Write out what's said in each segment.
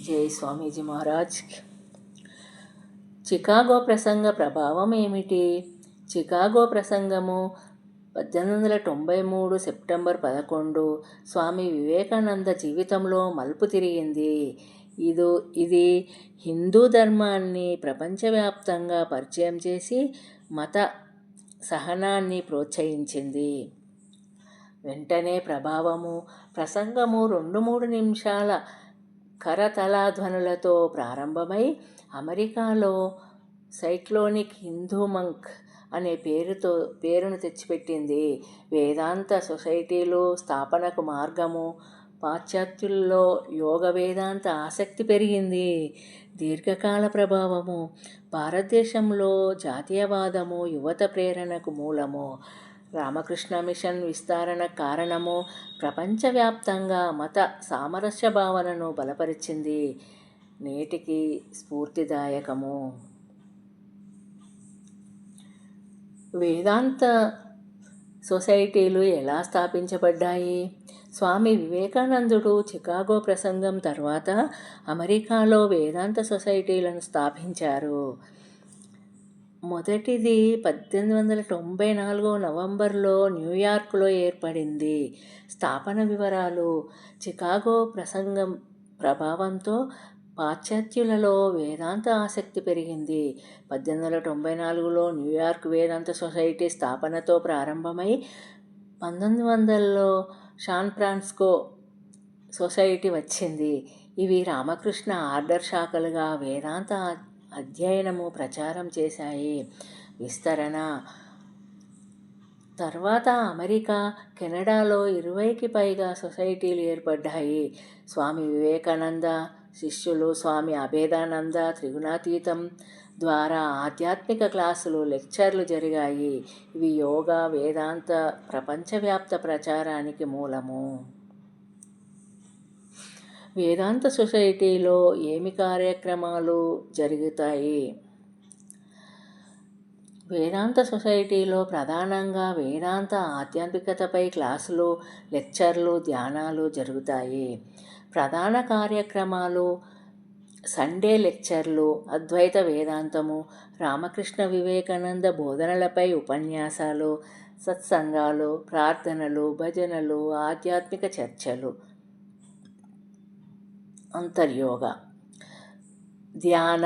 జై స్వామీజీ మహారాజ్. చికాగో ప్రసంగ ప్రభావం ఏమిటి? చికాగో ప్రసంగము 1893 సెప్టెంబర్ 11 స్వామి వివేకానంద జీవితంలో మలుపు తిరిగింది. ఇది హిందూ ధర్మాన్ని ప్రపంచవ్యాప్తంగా పరిచయం చేసి మత సహనాన్ని ప్రోత్సహించింది. వెంటనే ప్రభావము. ప్రసంగము 2-3 నిమిషాల కరతలాధ్వనులతో ప్రారంభమై అమెరికాలో సైక్లోనిక్ హిందూ మంక్ అనే పేరును తెచ్చిపెట్టింది. వేదాంత సొసైటీలు స్థాపనకు మార్గము. పాశ్చాత్యుల్లో యోగ వేదాంత ఆసక్తి పెరిగింది. దీర్ఘకాల ప్రభావము. భారతదేశంలో జాతీయవాదము యువత ప్రేరణకు మూలము. రామకృష్ణ మిషన్ విస్తరణ కారణము. ప్రపంచవ్యాప్తంగా మత సామరస్య భావనను బలపరిచింది. నేటికి స్ఫూర్తిదాయకము. వేదాంత సొసైటీలు ఎలా స్థాపించబడ్డాయి? స్వామి వివేకానందుడు చికాగో ప్రసంగం తర్వాత అమెరికాలో వేదాంత సొసైటీలను స్థాపించారు. మొదటిది 1894 నవంబర్లో న్యూయార్క్లో ఏర్పడింది. స్థాపన వివరాలు. చికాగో ప్రసంగం ప్రభావంతో పాశ్చాత్యులలో వేదాంత ఆసక్తి పెరిగింది. 1894లో న్యూయార్క్ వేదాంత సొసైటీ స్థాపనతో ప్రారంభమై 1900లో శాన్ ఫ్రాన్సిస్కో సొసైటీ వచ్చింది. ఇవి రామకృష్ణ ఆర్డర్ శాఖలుగా వేదాంత అధ్యయనము ప్రచారం చేశాయి. విస్తరణ. తర్వాత అమెరికా, కెనడాలో 20కి పైగా సొసైటీలు ఏర్పడ్డాయి. స్వామి వివేకానంద శిష్యులు స్వామి అభేదానంద త్రిగుణాతీతం ద్వారా ఆధ్యాత్మిక క్లాసులు, లెక్చర్లు జరిగాయి. ఇవి యోగా, వేదాంత ప్రపంచవ్యాప్త ప్రచారానికి మూలము. వేదాంత సొసైటీలో ఏమి కార్యక్రమాలు జరుగుతాయి? వేదాంత సొసైటీలో ప్రధానంగా వేదాంత ఆధ్యాత్మికతపై క్లాసులు, లెక్చర్లు, ధ్యానాలు జరుగుతాయి. ప్రధాన కార్యక్రమాలు: సండే లెక్చర్లు, అద్వైత వేదాంతము, రామకృష్ణ వివేకానంద బోధనలపై ఉపన్యాసాలు, సత్సంగాలు, ప్రార్థనలు, భజనలు, ఆధ్యాత్మిక చర్చలు. అంతర్యోగ. ధ్యాన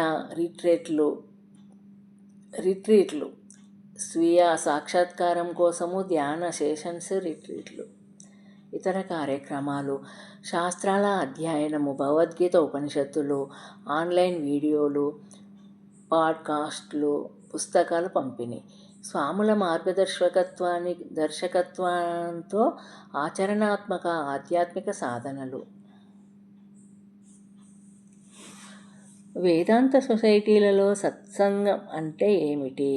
రిట్రీట్లు, స్వీయ సాక్షాత్కారం కోసము ధ్యాన సెషన్స్, రిట్రీట్లు. ఇతర కార్యక్రమాలు: శాస్త్రాల అధ్యయనము, భగవద్గీత, ఉపనిషత్తులు, ఆన్లైన్ వీడియోలు, పాడ్కాస్ట్లు, పుస్తకాల పంపిణీ. స్వాముల దర్శకత్వంతో ఆచరణాత్మక ఆధ్యాత్మిక సాధనలు. వేదాంత సొసైటీలలో సత్సంగం అంటే ఏమిటి?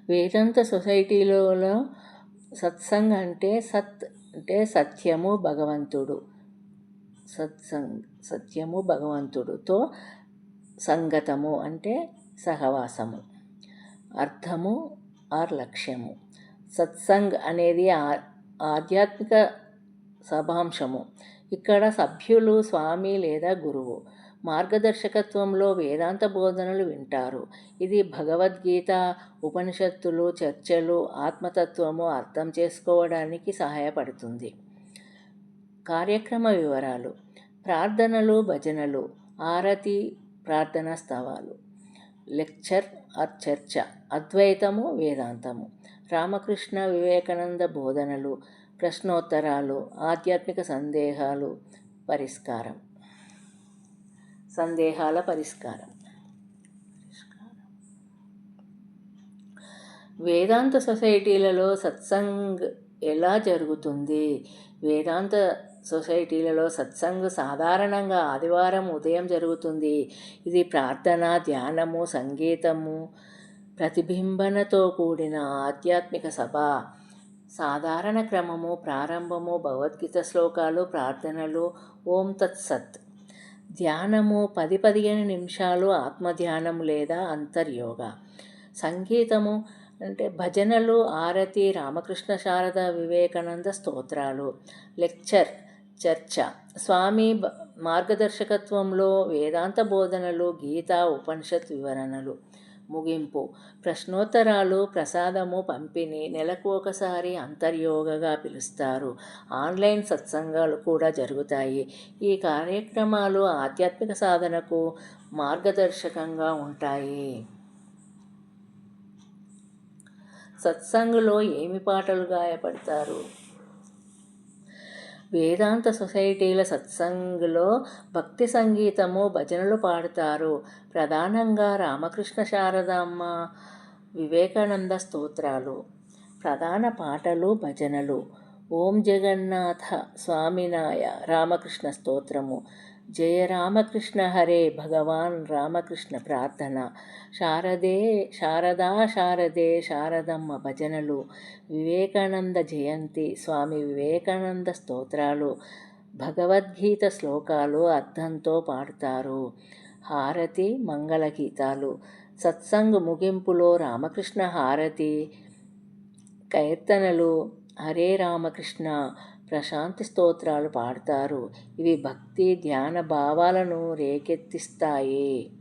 వేదాంత సొసైటీలలో సత్సంగ్ అంటే సత్యము, భగవంతుడు. సత్యము, భగవంతుడుతో సంగతము అంటే సహవాసము. అర్థము లక్ష్యము. సత్సంగ్ అనేది ఆధ్యాత్మిక సభాంశము. ఇక్కడ సభ్యులు స్వామి లేదా గురువు మార్గదర్శకత్వంలో వేదాంత బోధనలు వింటారు. ఇది భగవద్గీత, ఉపనిషత్తులు, చర్చలు, ఆత్మతత్వము అర్థం చేసుకోవడానికి సహాయపడుతుంది. కార్యక్రమ వివరాలు: ప్రార్థనలు, భజనలు, ఆరతి, ప్రార్థనా స్తవాలు, లెక్చర్ చర్చ, అద్వైతము, వేదాంతము, రామకృష్ణ వివేకానంద బోధనలు, ప్రశ్నోత్తరాలు, ఆధ్యాత్మిక సందేహాల పరిష్కారం. వేదాంత సొసైటీలలో సత్సంగ్ ఎలా జరుగుతుంది? వేదాంత సొసైటీలలో సత్సంగ్ సాధారణంగా ఆదివారం ఉదయం జరుగుతుంది. ఇది ప్రార్థన, ధ్యానము, సంగీతము, ప్రతిబింబనతో కూడిన ఆధ్యాత్మిక సభ. సాధారణ క్రమము: ప్రారంభము, భగవద్గీత శ్లోకాలు, ప్రార్థనలు, ఓం తత్సత్. ధ్యానము 10-15 నిమిషాలు, ఆత్మధ్యానం లేదా అంతర్యోగ. సంగీతము అంటే భజనలు, ఆరతి, రామకృష్ణ శారద వివేకానంద స్తోత్రాలు. లెక్చర్ చర్చ: స్వామి మార్గదర్శకత్వంలో వేదాంత బోధనలు, గీతా ఉపనిషత్ వివరణలు. ముగింపు. ప్రశ్నోత్తరాలు, ప్రసాదము పంపిణీ నెలకు ఒకసారి అంతర్యోగగా పిలుస్తారు. ఆన్లైన్ సత్సంగాలు కూడా జరుగుతాయి. ఈ కార్యక్రమాలు ఆధ్యాత్మిక సాధనకు మార్గదర్శకంగా ఉంటాయి. సత్సంగులో ఏమి పాటలు గాయపడతారు? వేదాంత సొసైటీల సత్సంగ్లో భక్తి సంగీతము, భజనలు పాడుతారు. ప్రధానంగా రామకృష్ణ శారదాంబ, వివేకానంద స్తోత్రాలు. ప్రధాన పాటలు, భజనలు. ఓం జగన్నాథ స్వామినాయ రామకృష్ణ స్తోత్రము, జయ రామకృష్ణ హరే భగవాన్ రామకృష్ణ ప్రార్థన, శారదా శారదే శారదమ్మ భజనలు, వివేకానంద జయంతి, స్వామి వివేకానంద స్తోత్రాలు, భగవద్గీత శ్లోకాలు అర్థంతో పాడుతారు. హారతి, మంగళగీతాలు. సత్సంగ్ ముగింపులో రామకృష్ణ హారతి, కీర్తనలు, హరే రామకృష్ణ, ప్రశాంతి స్తోత్రాలు పాడతారు. ఇవి భక్తి, ధ్యాన భావాలను రేకెత్తిస్తాయి.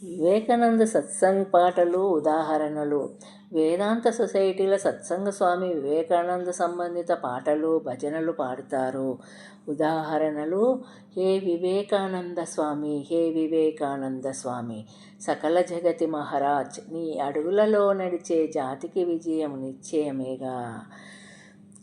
వివేకానంద సత్సంగ్ పాటలు ఉదాహరణలు. వేదాంత సొసైటీల సత్సంగ స్వామి వివేకానంద సంబంధిత పాటలు, భజనలు పాడుతారు. ఉదాహరణలు. హే వివేకానంద స్వామి, హే వివేకానంద స్వామి, సకల జగతి మహారాజ్, నీ అడుగులలో నడిచే జాతికి విజయం నిశ్చయమేగా.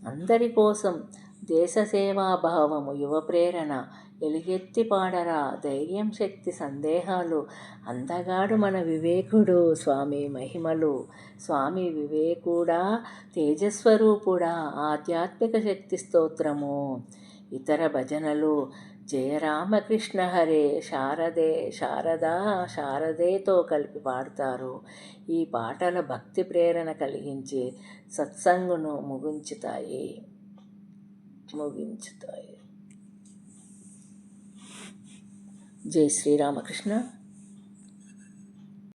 అందరి కోసం దేశ సేవాభావము, యువ ప్రేరణ, ఎలుగెత్తి పాడరా ధైర్యం, శక్తి, సందేహాలు, అందగాడు మన వివేకుడు, స్వామి మహిమలు, స్వామి వివేకుడా, తేజస్వరూపుడా, ఆధ్యాత్మిక శక్తి స్తోత్రము. ఇతర భజనలు. జయ రామకృష్ణ హరే, శారదా శారదేతో కలిపి పాడతారు. ఈ పాటల భక్తి ప్రేరణ కలిగించి సత్సంగును ముగించుతాయి. జై శ్రీరామకృష్ణ.